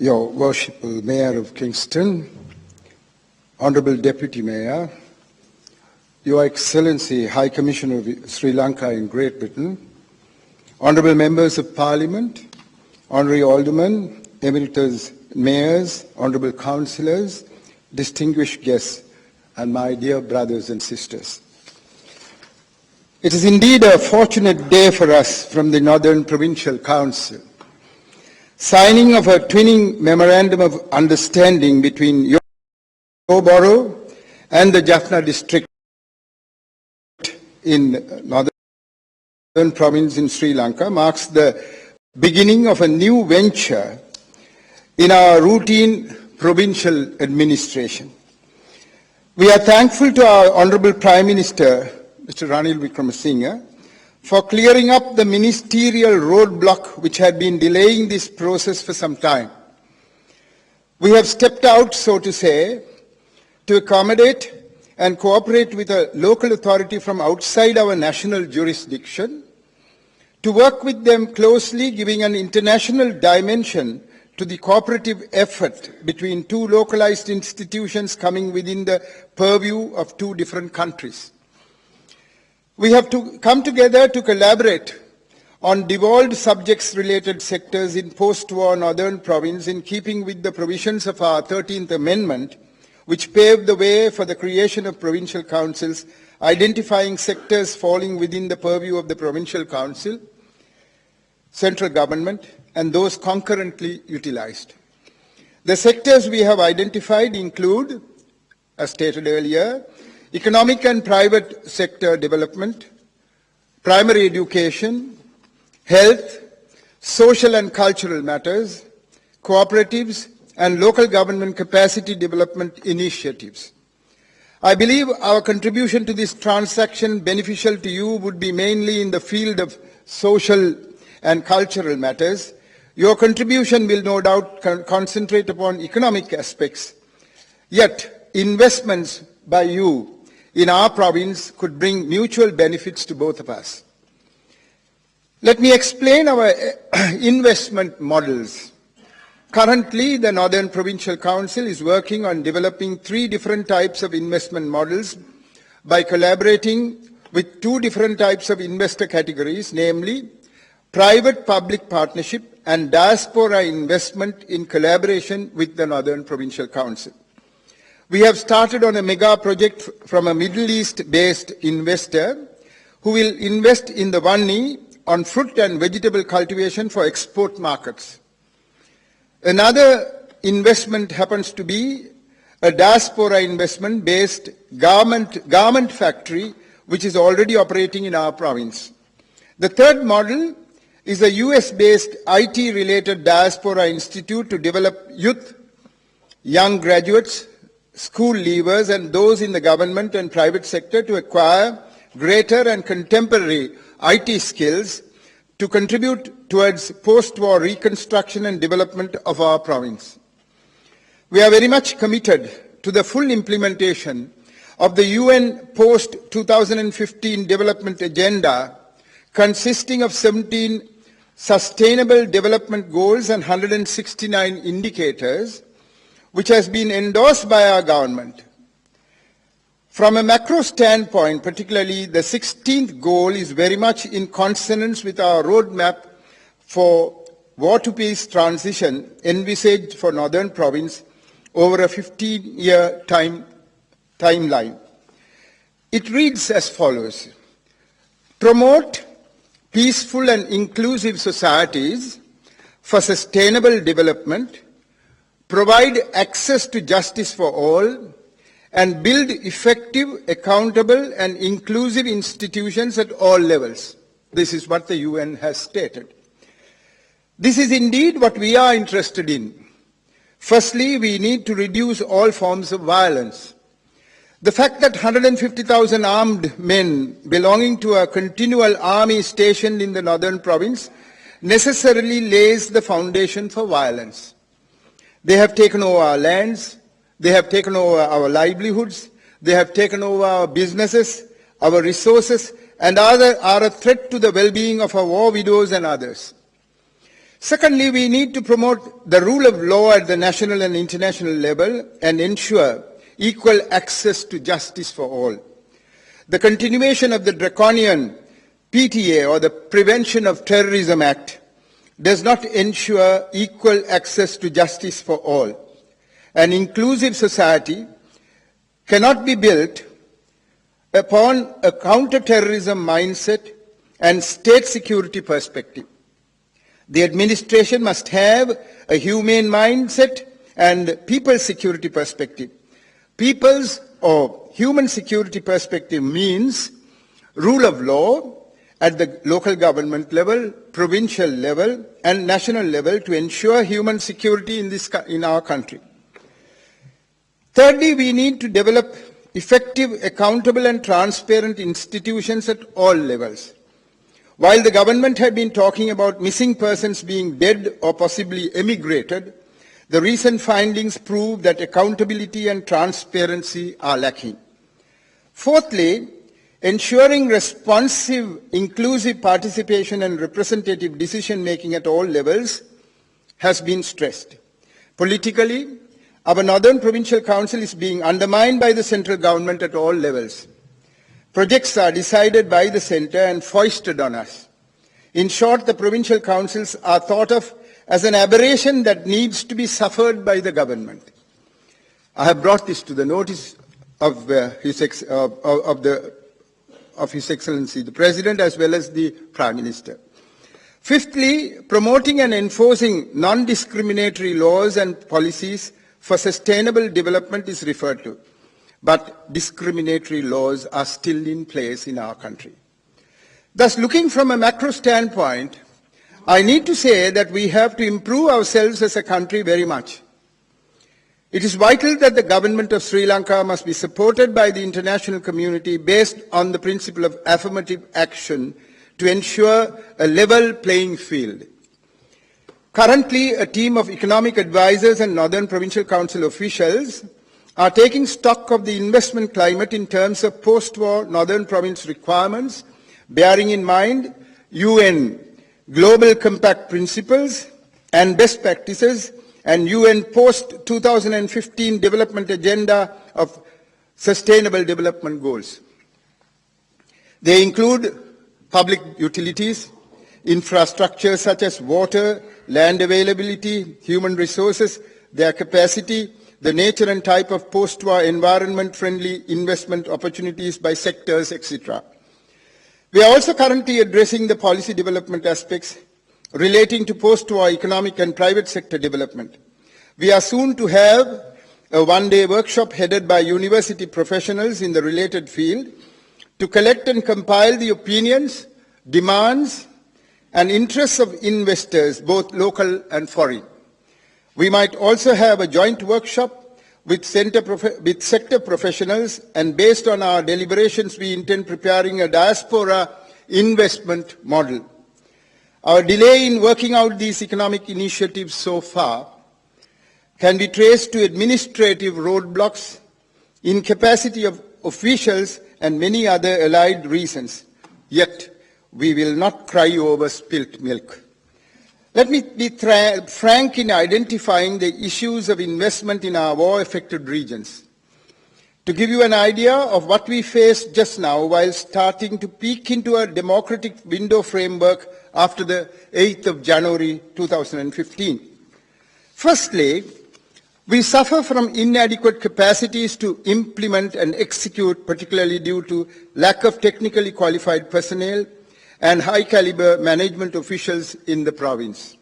Your Worshipful Mayor of Kingston, Honourable Deputy Mayor, Your Excellency High Commissioner of Sri Lanka in Great Britain, Honourable Members of Parliament, Honorary Aldermen, Emeritus Mayors, Honourable Councillors, distinguished guests, and my dear brothers and sisters. It is indeed a fortunate day for us from the Northern Provincial Council. Signing of a twinning memorandum of understanding between your borough and the Jaffna district in Northern Province in Sri Lanka marks the beginning of a new venture in our routine provincial administration. We are thankful to our Honourable Prime Minister, Mr. Ranil Wickremesinghe, for clearing up the ministerial roadblock which had been delaying this process for some time. We have stepped out, so to say, to accommodate and cooperate with a local authority from outside our national jurisdiction, to work with them closely, giving an international dimension to the cooperative effort between two localized institutions coming within the purview of two different countries. We have to come together to collaborate on devolved subjects-related sectors in post-war Northern Province in keeping with the provisions of our 13th Amendment, which paved the way for the creation of provincial councils, identifying sectors falling within the purview of the provincial council, central government, and those concurrently utilized. The sectors we have identified include, as stated earlier, economic and private sector development, primary education, health, social and cultural matters, cooperatives, and local government capacity development initiatives. I believe our contribution to this transaction beneficial to you would be mainly in the field of social and cultural matters. Your contribution will no doubt concentrate upon economic aspects, yet investments by you in our province could bring mutual benefits to both of us. Let me explain our investment models. Currently, the Northern Provincial Council is working on developing 3 different types of investment models by collaborating with 2 different types of investor categories, namely private-public partnership and diaspora investment in collaboration with the Northern Provincial Council. We have started on a mega project from a Middle East-based investor who will invest in the Vanni on fruit and vegetable cultivation for export markets. Another investment happens to be a diaspora investment-based garment factory which is already operating in our province. The third model is a US-based IT-related diaspora institute to develop youth, young graduates, school leavers and those in the government and private sector to acquire greater and contemporary IT skills to contribute towards post-war reconstruction and development of our province. We are very much committed to the full implementation of the UN post-2015 development agenda consisting of 17 Sustainable Development Goals and 169 indicators, which has been endorsed by our government. From a macro standpoint, particularly the 16th goal is very much in consonance with our roadmap for war to peace transition envisaged for Northern Province over a 15-year timeline. It reads as follows: promote peaceful and inclusive societies for sustainable development, provide access to justice for all, and build effective, accountable, and inclusive institutions at all levels. This is what the UN has stated. This is indeed what we are interested in. Firstly, we need to reduce all forms of violence. The fact that 150,000 armed men belonging to a continual army stationed in the Northern Province necessarily lays the foundation for violence. They have taken over our lands, they have taken over our livelihoods, they have taken over our businesses, our resources, and are a threat to the well-being of our war widows and others. Secondly, we need to promote the rule of law at the national and international level and ensure equal access to justice for all. The continuation of the draconian PTA, or the Prevention of Terrorism Act, does not ensure equal access to justice for all. An inclusive society cannot be built upon a counter-terrorism mindset and state security perspective. The administration must have a humane mindset and people's security perspective. People's or human security perspective means rule of law at the local government level, provincial level, and national level to ensure human security in our country. Thirdly, we need to develop effective, accountable, and transparent institutions at all levels. While the government had been talking about missing persons being dead or possibly emigrated, the recent findings prove that accountability and transparency are lacking. Fourthly, ensuring responsive, inclusive participation and representative decision-making at all levels has been stressed. Politically, our Northern Provincial Council is being undermined by the central government at all levels. Projects are decided by the centre and foisted on us. In short, the provincial councils are thought of as an aberration that needs to be suffered by the government. I have brought this to the notice of His Excellency the President as well as the Prime Minister. Fifthly, promoting and enforcing non-discriminatory laws and policies for sustainable development is referred to, but discriminatory laws are still in place in our country. Thus, looking from a macro standpoint, I need to say that we have to improve ourselves as a country very much. It is vital that the government of Sri Lanka must be supported by the international community based on the principle of affirmative action to ensure a level playing field. Currently, a team of economic advisors and Northern Provincial Council officials are taking stock of the investment climate in terms of post-war Northern Province requirements, bearing in mind UN Global Compact principles and best practices and UN post-2015 development agenda of sustainable development goals. They include public utilities, infrastructure such as water, land availability, human resources, their capacity, the nature and type of post-war environment-friendly investment opportunities by sectors, etc. We are also currently addressing the policy development aspects relating to post-war economic and private sector development. We are soon to have a one-day workshop headed by university professionals in the related field to collect and compile the opinions, demands, and interests of investors, both local and foreign. We might also have a joint workshop with sector professionals, and based on our deliberations, we intend preparing a diaspora investment model. Our delay in working out these economic initiatives so far can be traced to administrative roadblocks, incapacity of officials, and many other allied reasons. Yet, we will not cry over spilt milk. Let me be frank in identifying the issues of investment in our war-affected regions. To give you an idea of what we face just now while starting to peek into a democratic window framework after the 8th of January 2015. Firstly, we suffer from inadequate capacities to implement and execute, particularly due to lack of technically qualified personnel and high-caliber management officials in the province.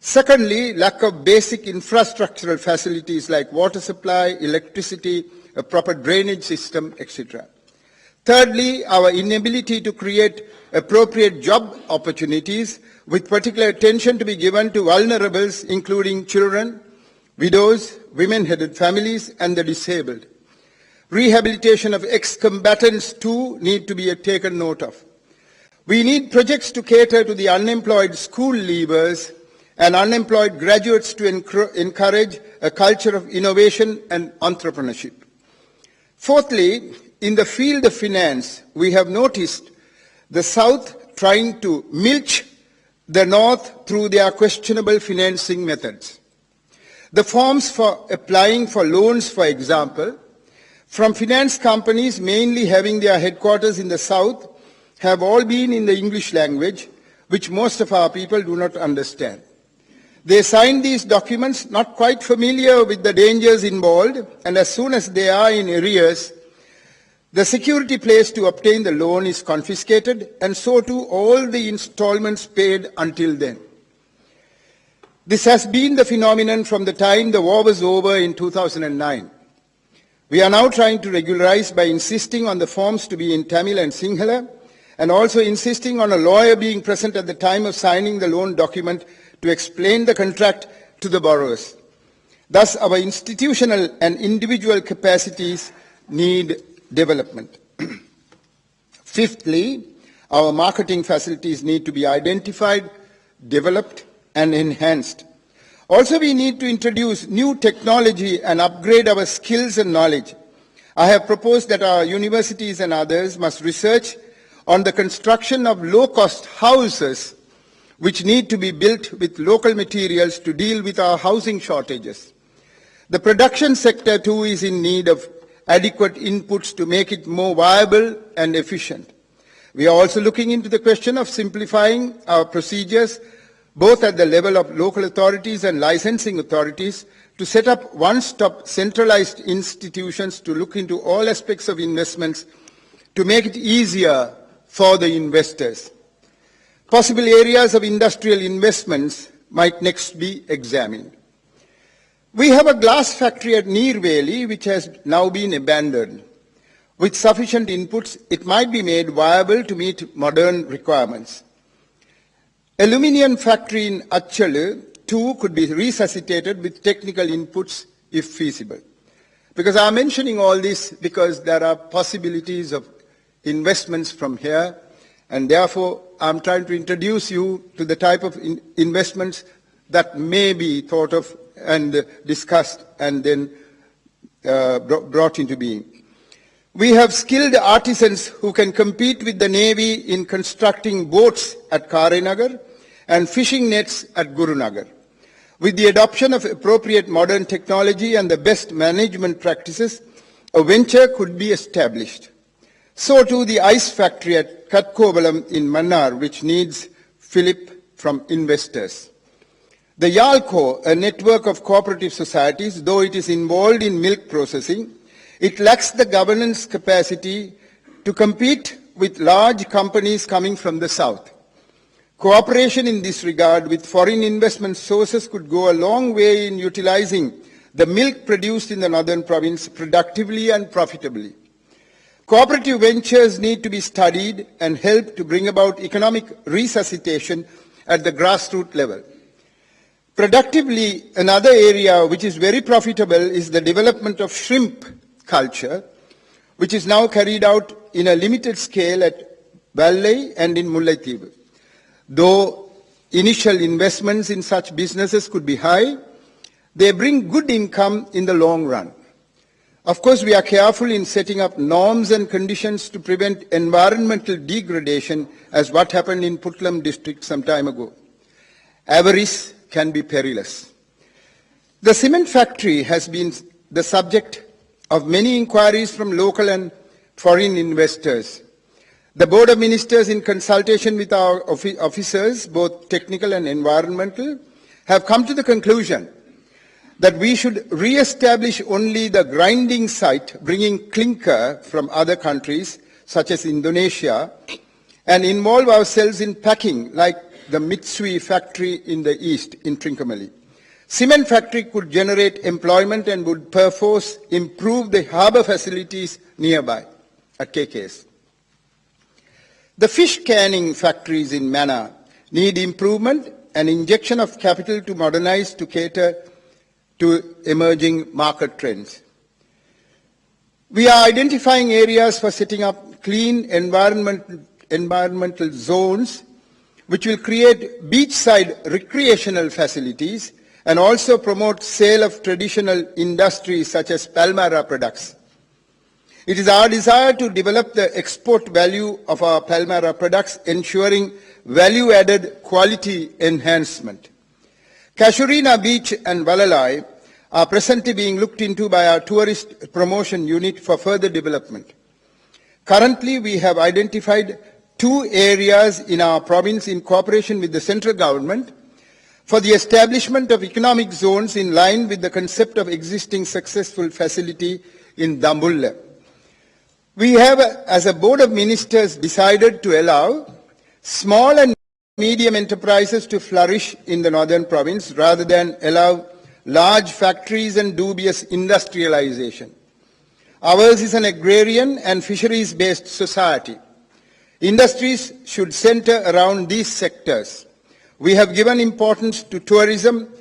Secondly, lack of basic infrastructural facilities like water supply, electricity, a proper drainage system, etc. Thirdly, our inability to create appropriate job opportunities with particular attention to be given to vulnerables, including children, widows, women-headed families, and the disabled. Rehabilitation of ex-combatants too need to be taken note of. We need projects to cater to the unemployed school leavers and unemployed graduates to encourage a culture of innovation and entrepreneurship. Fourthly, in the field of finance, we have noticed the South trying to milk the North through their questionable financing methods. The forms for applying for loans, for example, from finance companies mainly having their headquarters in the South, have all been in the English language, which most of our people do not understand. They sign these documents not quite familiar with the dangers involved, and as soon as they are in arrears, the security placed to obtain the loan is confiscated, and so too all the installments paid until then. This has been the phenomenon from the time the war was over in 2009. We are now trying to regularize by insisting on the forms to be in Tamil and Sinhala, and also insisting on a lawyer being present at the time of signing the loan document to explain the contract to the borrowers. Thus, our institutional and individual capacities need development. Fifthly, our marketing facilities need to be identified, developed, and enhanced. Also, we need to introduce new technology and upgrade our skills and knowledge. I have proposed that our universities and others must research on the construction of low-cost houses which need to be built with local materials to deal with our housing shortages. The production sector too is in need of adequate inputs to make it more viable and efficient. We are also looking into the question of simplifying our procedures both at the level of local authorities and licensing authorities to set up one-stop centralized institutions to look into all aspects of investments to make it easier for the investors. Possible areas of industrial investments might next be examined. We have a glass factory at Neerveli which has now been abandoned. With sufficient inputs, it might be made viable to meet modern requirements. Aluminium factory in Achalu too could be resuscitated with technical inputs if feasible. Because I'm mentioning all this because there are possibilities of investments from here, and therefore I'm trying to introduce you to the type of investments that may be thought of and discussed and then brought into being. We have skilled artisans who can compete with the Navy in constructing boats at Karenagar and fishing nets at Gurunagar. With the adoption of appropriate modern technology and the best management practices, a venture could be established. So too the ice factory at Katkobalam in Mannar, which needs fillip from investors. The Yalco, a network of cooperative societies, though it is involved in milk processing, it lacks the governance capacity to compete with large companies coming from the south. Cooperation in this regard with foreign investment sources could go a long way in utilizing the milk produced in the northern province productively and profitably. Cooperative ventures need to be studied and help to bring about economic resuscitation at the grassroots level. Productively, another area which is very profitable is the development of shrimp culture, which is now carried out in a limited scale at Valley and in Mullaitivu. Though initial investments in such businesses could be high, they bring good income in the long run. Of course, we are careful in setting up norms and conditions to prevent environmental degradation, as what happened in Putlam district some time ago. Avarice can be perilous. The cement factory has been the subject of many inquiries from local and foreign investors. The Board of Ministers, in consultation with our officers, both technical and environmental, have come to the conclusion that we should re-establish only the grinding site, bringing clinker from other countries, such as Indonesia, and involve ourselves in packing, like the Mitsui factory in the east, in Trincomalee. Cement factory could generate employment and would perforce improve the harbour facilities nearby at KKS. The fish canning factories in Mannar need improvement and injection of capital to modernize to cater to emerging market trends. We are identifying areas for setting up clean environmental zones which will create beachside recreational facilities and also promote sale of traditional industries such as Palmyra products. It is our desire to develop the export value of our Palmyra products, ensuring value-added quality enhancement. Casuarina Beach and Valalai are presently being looked into by our tourist promotion unit for further development. Currently, we have identified 2 areas in our province in cooperation with the central government for the establishment of economic zones in line with the concept of existing successful facility in Dambulla. We have, as a Board of Ministers, decided to allow small and medium enterprises to flourish in the northern province rather than allow large factories and dubious industrialization. Ours is an agrarian and fisheries-based society. Industries should center around these sectors. We have given importance to tourism,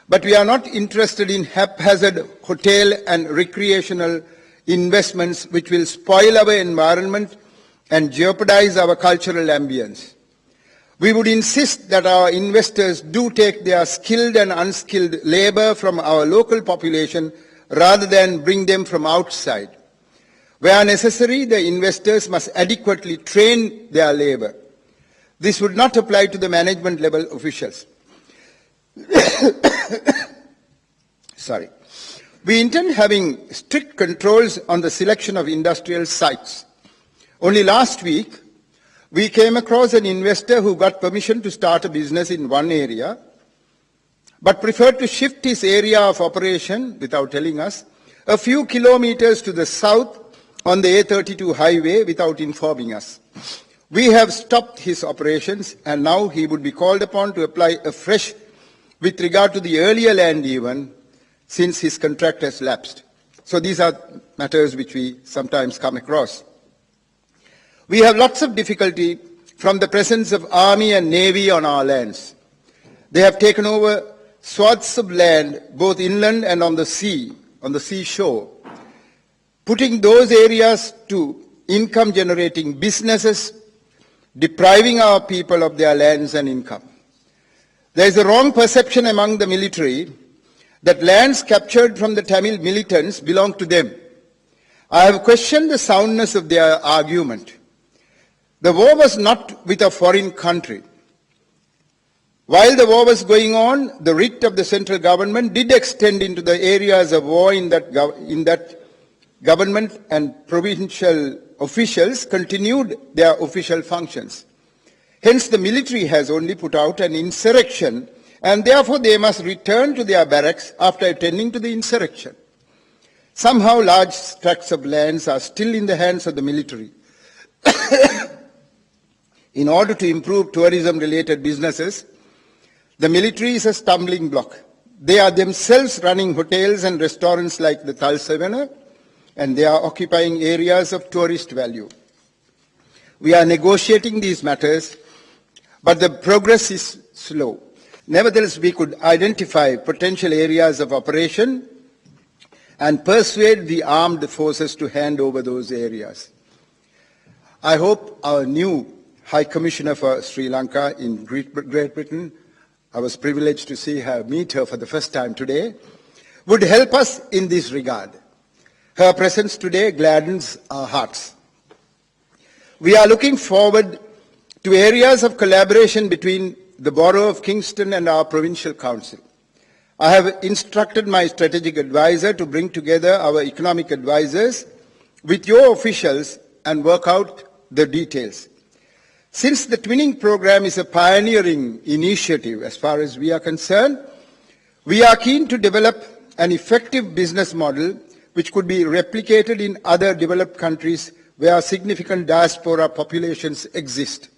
but we are not interested in haphazard hotel and recreational investments which will spoil our environment and jeopardize our cultural ambience. We would insist that our investors do take their skilled and unskilled labor from our local population rather than bring them from outside. Where necessary, the investors must adequately train their labor. This would not apply to the management level officials. Sorry. We intend having strict controls on the selection of industrial sites. Only last week, we came across an investor who got permission to start a business in one area, but preferred to shift his area of operation, without telling us, a few kilometers to the south on the A32 highway without informing us. We have stopped his operations, and now he would be called upon to apply afresh with regard to the earlier land even, since his contract has lapsed. So these are matters which we sometimes come across. We have lots of difficulty from the presence of Army and Navy on our lands. They have taken over swaths of land, both inland and on the seashore, putting those areas to income-generating businesses, depriving our people of their lands and income. There is a wrong perception among the military that lands captured from the Tamil militants belong to them. I have questioned the soundness of their argument. The war was not with a foreign country. While the war was going on, the writ of the central government did extend into the areas of war in that government, and provincial officials continued their official functions. Hence, the military has only put out an insurrection, and therefore they must return to their barracks after attending to the insurrection. Somehow large tracts of lands are still in the hands of the military. In order to improve tourism-related businesses, the military is a stumbling block. They are themselves running hotels and restaurants like the Thal Savannah, and they are occupying areas of tourist value. We are negotiating these matters, but the progress is slow. Nevertheless, we could identify potential areas of operation and persuade the armed forces to hand over those areas. I hope our new High Commissioner for Sri Lanka in Great Britain, I was privileged to meet her for the first time today, would help us in this regard. Her presence today gladdens our hearts. We are looking forward to areas of collaboration between the borough of Kingston and our provincial council. I have instructed my strategic advisor to bring together our economic advisors with your officials and work out the details. Since the twinning program is a pioneering initiative as far as we are concerned, we are keen to develop an effective business model which could be replicated in other developed countries where significant diaspora populations exist.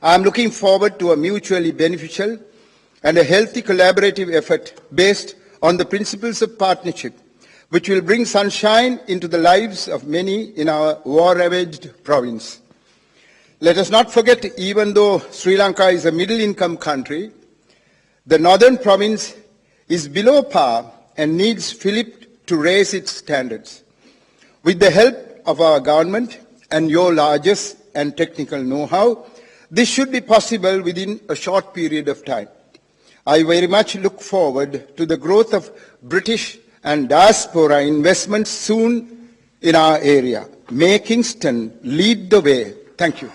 I am looking forward to a mutually beneficial and a healthy collaborative effort based on the principles of partnership, which will bring sunshine into the lives of many in our war-ravaged province. Let us not forget, even though Sri Lanka is a middle-income country, the northern province is below par and needs Philip to raise its standards. With the help of our government and your largesse and technical know-how, this should be possible within a short period of time. I very much look forward to the growth of British and diaspora investments soon in our area. May Kingston lead the way. Thank you.